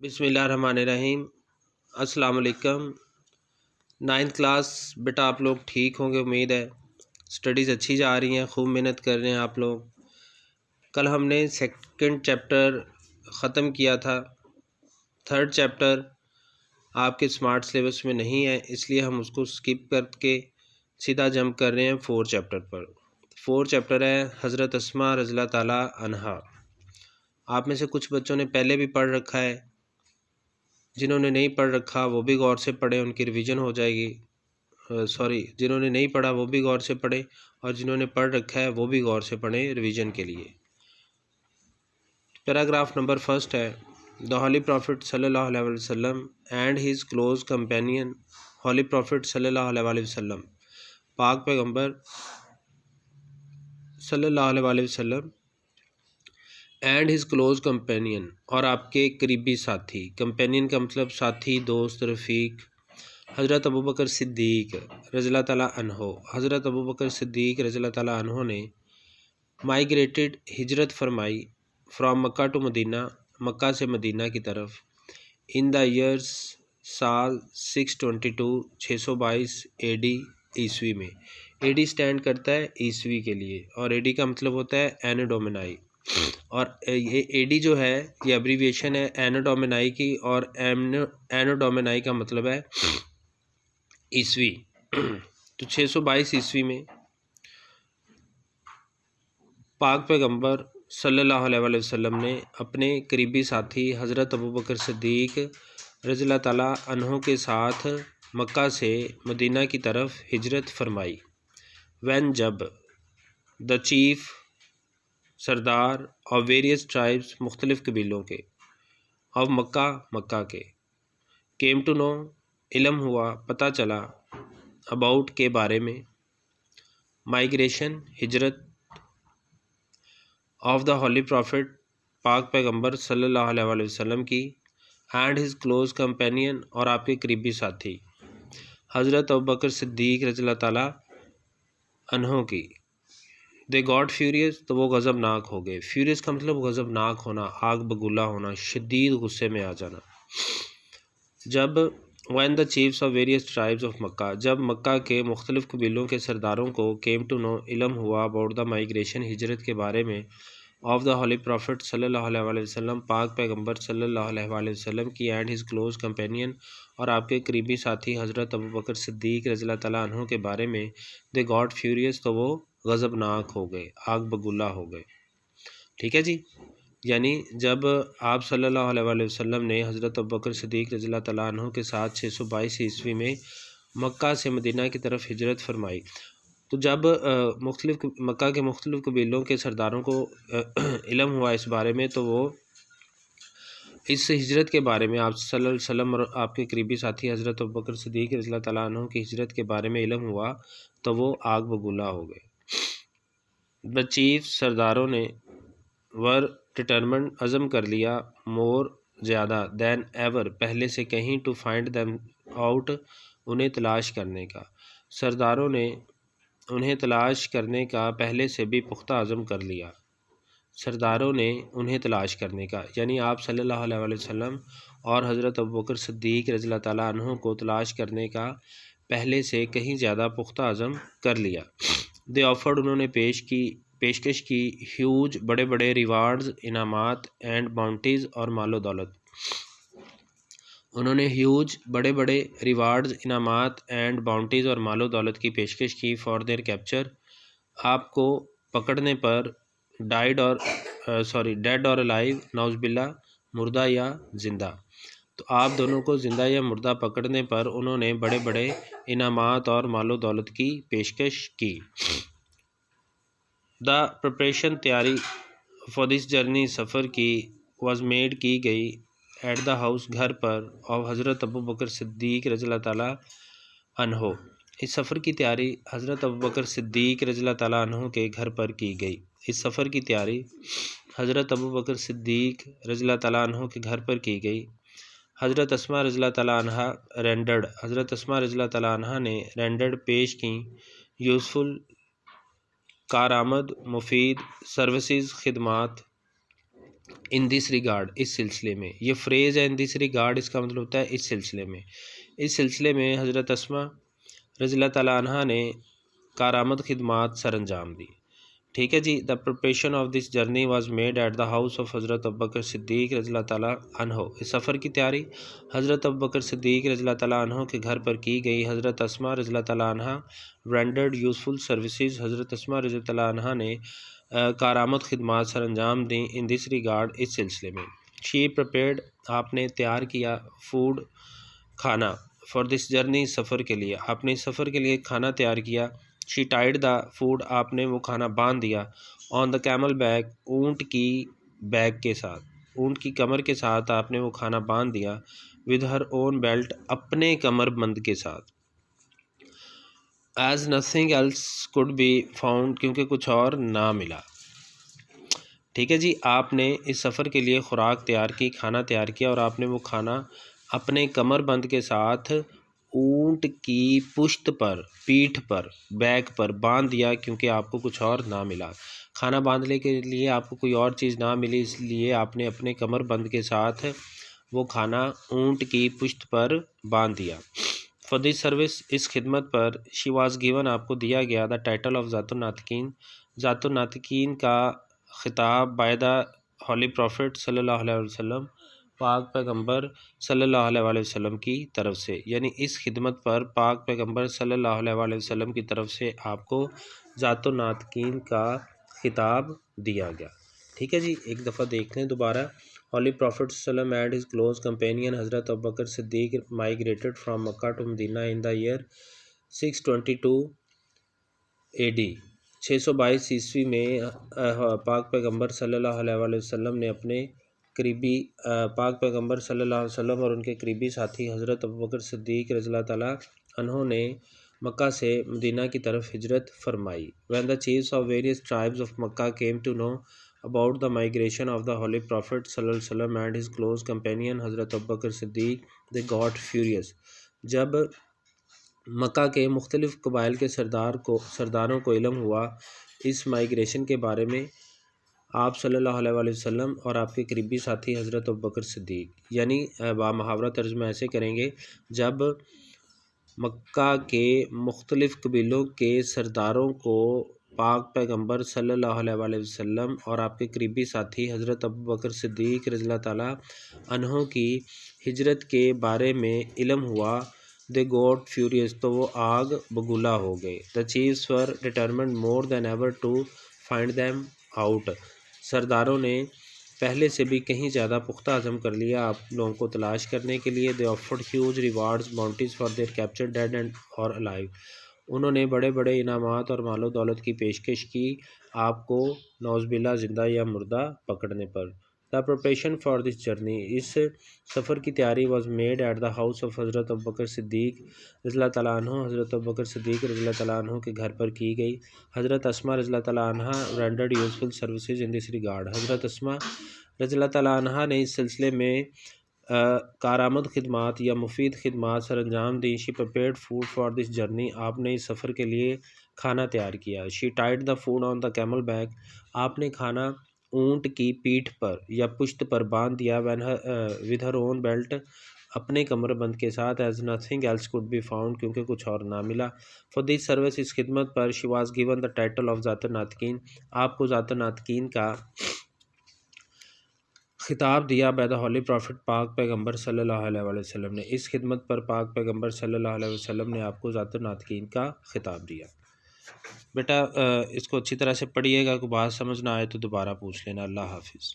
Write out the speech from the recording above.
بسم اللہ الرحمن الرحیم۔ السلام علیکم۔ 9th کلاس بیٹا آپ لوگ ٹھیک ہوں گے، امید ہے سٹڈیز اچھی جا رہی ہیں، خوب محنت کر رہے ہیں آپ لوگ۔ کل ہم نے سیکنڈ چیپٹر ختم کیا تھا، تھرڈ چیپٹر آپ کے سمارٹ سلیبس میں نہیں ہے، اس لیے ہم اس کو سکپ کر کے سیدھا جمپ کر رہے ہیں 4 چیپٹر پر۔ 4 چیپٹر ہے حضرت اسماء رضی اللہ تعالیٰ عنہا۔ آپ میں سے کچھ بچوں نے پہلے بھی پڑھ رکھا ہے، جنہوں نے نہیں پڑھ رکھا وہ بھی غور سے پڑھیں، ان کی ریویژن ہو جائے گی۔ جنہوں نے نہیں پڑھا وہ بھی غور سے پڑھیں، اور جنہوں نے پڑھ رکھا ہے وہ بھی غور سے پڑھیں ریویژن کے لیے۔ پیراگراف نمبر فرسٹ ہے، دا ہولی پروفٹ صلی اللہ علیہ وسلم and his close companion. Holy prophet صلی اللہ علیہ وسلم، پاک پیغمبر صلی اللہ علیہ وسلم اینڈ ہز کلوز کمپینین، اور آپ کے قریبی ساتھی۔ کمپینین کا مطلب ساتھی، دوست، رفیق۔ حضرت ابوبکر صدیق رضی اللہ تعالیٰ عنہ، حضرت ابوبکر صدیق رضی اللہ تعالیٰ عنہ نے مائیگریٹڈ، ہجرت فرمائی، فرام مکہ ٹو مدینہ، مکہ سے مدینہ کی طرف، ان دا ایئرس، سال 622 622 اے ڈی عیسوی میں۔ اے ڈی اسٹینڈ کرتا ہے عیسوی کے لیے، اور اے ڈی کا مطلب ہوتا ہے اینو ڈومینائی، اور یہ اے ڈی جو ہے یہ ایبریویشن ہے اینو ڈومینائی کی، اور اینو ڈومینائی کا مطلب ہے عیسوی۔ تو 622 عیسوی میں پاک پیغمبر صلی اللہ علیہ وسلم نے اپنے قریبی ساتھی حضرت ابوبکر صدیق رضی اللہ تعالیٰ عنہ کے ساتھ مکہ سے مدینہ کی طرف ہجرت فرمائی۔ وین، جب، دا چیف، سردار، اور ویریس ٹرائبس، مختلف قبیلوں کے، اور مکہ، مکہ کے، کیم ٹو نو، علم ہوا، پتہ چلا، اباؤٹ، کے بارے میں، مائیگریشن، ہجرت، آف دا ہولی پروفٹ، پاک پیغمبر صلی اللہ علیہ وسلم کی، اینڈ ہز کلوز کمپینین، اور آپ کے قریبی ساتھی حضرت ابوبکر صدیق رضی اللہ تعالیٰ عنہ کی۔ دے گاٹ فیوریس، تو وہ غضب ناک ہو گئے۔ فیوریس کا مطلب غضب ناک ہونا، آگ بگولا ہونا، شدید غصے میں آ جانا۔ جب، when the chiefs of various tribes of Mecca, جب مکہ کے مختلف قبیلوں کے سرداروں کو کیم ٹو نو، علم ہوا، اباؤٹ دا مائیگریشن، ہجرت کے بارے میں، آف دا ہولی پروفٹ صلی اللہ علیہ وسلم، پاک پیغمبر صلی اللہ علیہ وسلم کی، اینڈ ہز کلوز کمپینین، اور آپ کے قریبی ساتھی حضرت ابوبکر صدیق رضی اللہ تعالیٰ عنہ کے بارے میں، دے گاٹ فیوریس، تو وہ غضب ناک ہو گئے، آگ بگولا ہو گئے۔ ٹھیک ہے جی، یعنی جب آپ صلی اللہ علیہ وسلم نے حضرت ابوبکر صدیق رضی اللہ تعالیٰ عنہ کے ساتھ 622 عیسوی میں مکہ سے مدینہ کی طرف ہجرت فرمائی، تو جب مکہ کے مختلف قبیلوں کے سرداروں کو علم ہوا اس بارے میں، تو وہ اس ہجرت کے بارے میں آپ صلی اللہ علیہ وسلم اور آپ کے قریبی ساتھی حضرت ابوبکر صدیق رضی اللہ تعالیٰ عنہ کی ہجرت کے بارے میں علم ہوا، تو وہ آگ بگولا ہو گئے۔ دا چیف، سرداروں نے، ور ڈٹرمنڈ، عزم کر لیا، مور، زیادہ، دین ایور، پہلے سے کہیں، ٹو فائنڈ دیم آؤٹ، انہیں تلاش کرنے کا۔ سرداروں نے انہیں تلاش کرنے کا پہلے سے بھی پختہ عزم کر لیا۔ سرداروں نے انہیں تلاش کرنے کا، یعنی آپ صلی اللہ علیہ وسلم اور حضرت ابوبکر صدیق رضی اللہ تعالیٰ عنہ کو تلاش کرنے کا پہلے سے کہیں زیادہ پختہ عزم کر لیا۔ دے آفرڈ، انہوں نے پیشکش کی، ہیوج، بڑے بڑے، ریوارڈز، انعامات، اینڈ باؤنٹیز، اور مال و دولت۔ انہوں نے ہیوج، بڑے بڑے، ریوارڈز، انعامات، اینڈ باؤنٹیز، اور مال و دولت کی پیشکش کی، فار دیر کیپچر، آپ کو پکڑنے پر، ڈیڈ اور الائیو، نعوذ باللہ، مردہ یا زندہ، تو آپ دونوں کو زندہ یا مردہ پکڑنے پر انہوں نے بڑے بڑے انعامات اور مال و دولت کی پیشکش کی۔ دا پریپریشن، تیاری، فار دس جرنی، سفر کی، واز میڈ، کی گئی، ایٹ دا ہاؤس، گھر پر، آف حضرت ابوبکر صدیق رضی اللہ تعالیٰ عنہ، اس سفر کی تیاری حضرت ابوبکر صدیق رضی اللہ تعالیٰ عنہ کے گھر پر کی گئی۔ اس سفر کی تیاری حضرت ابوبکر صدیق رضی اللہ تعالیٰ عنہ کے گھر پر کی گئی۔ حضرت اسماء رضی اللہ تعالیٰ عنہ رینڈرڈ، حضرت اسماء رضی اللہ تعالیٰ عنہ نے رینڈرڈ، پیش کیں، یوزفل، کارآمد، مفید، سروسز، خدمات، ان دس ریگارڈ اس سلسلے میں، یہ فریز ہے ان دس ریگارڈ، اس کا مطلب ہوتا ہے اس سلسلے میں۔ اس سلسلے میں حضرت اسما رضی اللہ تعالیٰ عنہ نے کارآمد خدمات سر انجام دی۔ ٹھیک ہے جی، the preparation of this journey was made at the house of Hazrat Abu Bakr صدیق رضی اللہ تعالیٰ عنہ۔ اس سفر کی تیاری حضرت ابوبکر صدیق رضی اللہ تعالیٰ عنہ کے گھر پر کی گئی۔ حضرت اسما رضی اللہ تعالیٰ عنہ رینڈرڈ یوزفل سروسز، حضرت اسما رضی اللہ تعالیٰ عنہ نے کارآمد خدمات سر انجام دیں ان دس ریگارڈ اس سلسلے میں۔ شی پریپیئرڈ، آپ نے تیار کیا، فوڈ کھانا، فار دس جرنی سفر کے لیے، آپ نے اس سفر کے لیے کھانا تیار کیا۔ شی ٹائڈ دا فوڈ، آپ نے وہ کھانا باندھ دیا، آن دا کیمل بیک، اونٹ کی بیک کے ساتھ، اونٹ کی کمر کے ساتھ آپ نے وہ کھانا باندھ دیا، ود ہر اون بیلٹ، اپنے کمر بند کے ساتھ، as nothing else could be found, کیونکہ کچھ اور نہ ملا۔ ٹھیک ہے جی، آپ نے اس سفر کے لیے خوراک تیار کی، کھانا تیار کیا، اور آپ نے وہ کھانا اپنے کمر بند کے ساتھ اونٹ کی پشت پر، پیٹھ پر، بیک پر باندھ دیا، کیونکہ آپ کو کچھ اور نہ ملا۔ کھانا باندھنے کے لیے آپ کو کوئی اور چیز نہ ملی، اس لیے آپ نے اپنے کمر بند کے ساتھ وہ کھانا اونٹ کی پشت پر باندھ دیا۔ فار دس سروس، اس خدمت پر، شی واز گیون، آپ کو دیا گیا، دا ٹائٹل آف ذات الناطقین، ذات الناطقین کا خطاب، بائی دا ہولی پروفٹ صلی اللہ علیہ وسلم، پاک پیغمبر صلی اللہ علیہ وآلہ وسلم کی طرف سے، یعنی اس خدمت پر پاک پیغمبر صلی اللہ علیہ وآلہ وسلم کی طرف سے آپ کو ذات الناطقین کا خطاب دیا گیا۔ ٹھیک ہے جی، ایک دفعہ دیکھ لیں دوبارہ۔ ہولی پروفٹ صلی اللہ علیہ وسلم and his close companion Hazrat Abu Bakr Siddique migrated from Mecca to Medina in the year 622 AD، 622 عیسوی میں پاک پیغمبر صلی اللہ علیہ وآلہ وسلم نے اپنے قریبی پاک پیغمبر صلی اللہ علیہ وسلم اور ان کے قریبی ساتھی حضرت ابوبکر صدیق رضی اللہ تعالیٰ عنہ نے مکہ سے مدینہ کی طرف ہجرت فرمائی۔ When the chiefs of various tribes of Makkah came to know about the migration of the Holy Prophet صلی اللہ علیہ وسلم and his close companion حضرت Abu Bakr Siddiq, they got furious۔ جب مکہ کے مختلف قبائل کے سرداروں کو علم ہوا اس مائیگریشن کے بارے میں، آپ صلی اللہ علیہ وآلہ وسلم اور آپ کے قریبی ساتھی حضرت ابوبکر صدیق، یعنی بامحاورہ ترجمہ ایسے کریں گے، جب مکہ کے مختلف قبیلوں کے سرداروں کو پاک پیغمبر صلی اللہ علیہ وآلہ وسلم اور آپ کے قریبی ساتھی حضرت ابوبکر صدیق رضی اللہ تعالیٰ عنہ کی ہجرت کے بارے میں علم ہوا، they got furious، تو وہ آگ بگولا ہو گئے۔ the chiefs were determined more than ever to find them out، سرداروں نے پہلے سے بھی کہیں زیادہ پختہ عزم کر لیا آپ لوگوں کو تلاش کرنے کے لیے۔ they offered huge rewards bounties for their captured dead and or alive، انہوں نے بڑے بڑے انعامات اور مال و دولت کی پیشکش کی آپ کو نعوذ باللہ زندہ یا مردہ پکڑنے پر۔ the preparation for this journey، اس سفر کی تیاری was made at the house of حضرت ابوبکر صدیق رضی اللہ تعالیٰ عنہ، حضرت ابوبکر صدیق رضی اللہ تعالیٰ عنہ کے گھر پر کی گئی۔ حضرت اسما رضی اللہ تعالیٰ عنہ rendered useful services in this regard، حضرت اسما رضی اللہ تعالیٰ عنہ نے اس سلسلے میں کارآمد خدمات یا مفید خدمات سر انجام دیں۔ شی prepared food for this journey، آپ نے اس سفر کے لیے کھانا تیار کیا۔ شی tied the food on the camel back، آپ نے کھانا اونٹ کی پیٹھ پر یا پشت پر باندھ دیا، with her own belt، اپنے کمر بند کے ساتھ، as nothing else could be found، کیونکہ کچھ اور نہ ملا۔ for this service، اس خدمت پر، she was given the title of ذات الناطقین، آپ کو ذات الناطقین کا خطاب دیا، by the holy prophet، پاک پیغمبر صلی اللہ علیہ وآلہ وسلم نے، اس خدمت پر پاک پیغمبر صلی اللہ علیہ وسلم نے آپ کو ذات الناطقین کا خطاب دیا۔ بیٹا اس کو اچھی طرح سے پڑھیے گا، کوئی بات سمجھ نہ آئے تو دوبارہ پوچھ لینا۔ اللہ حافظ۔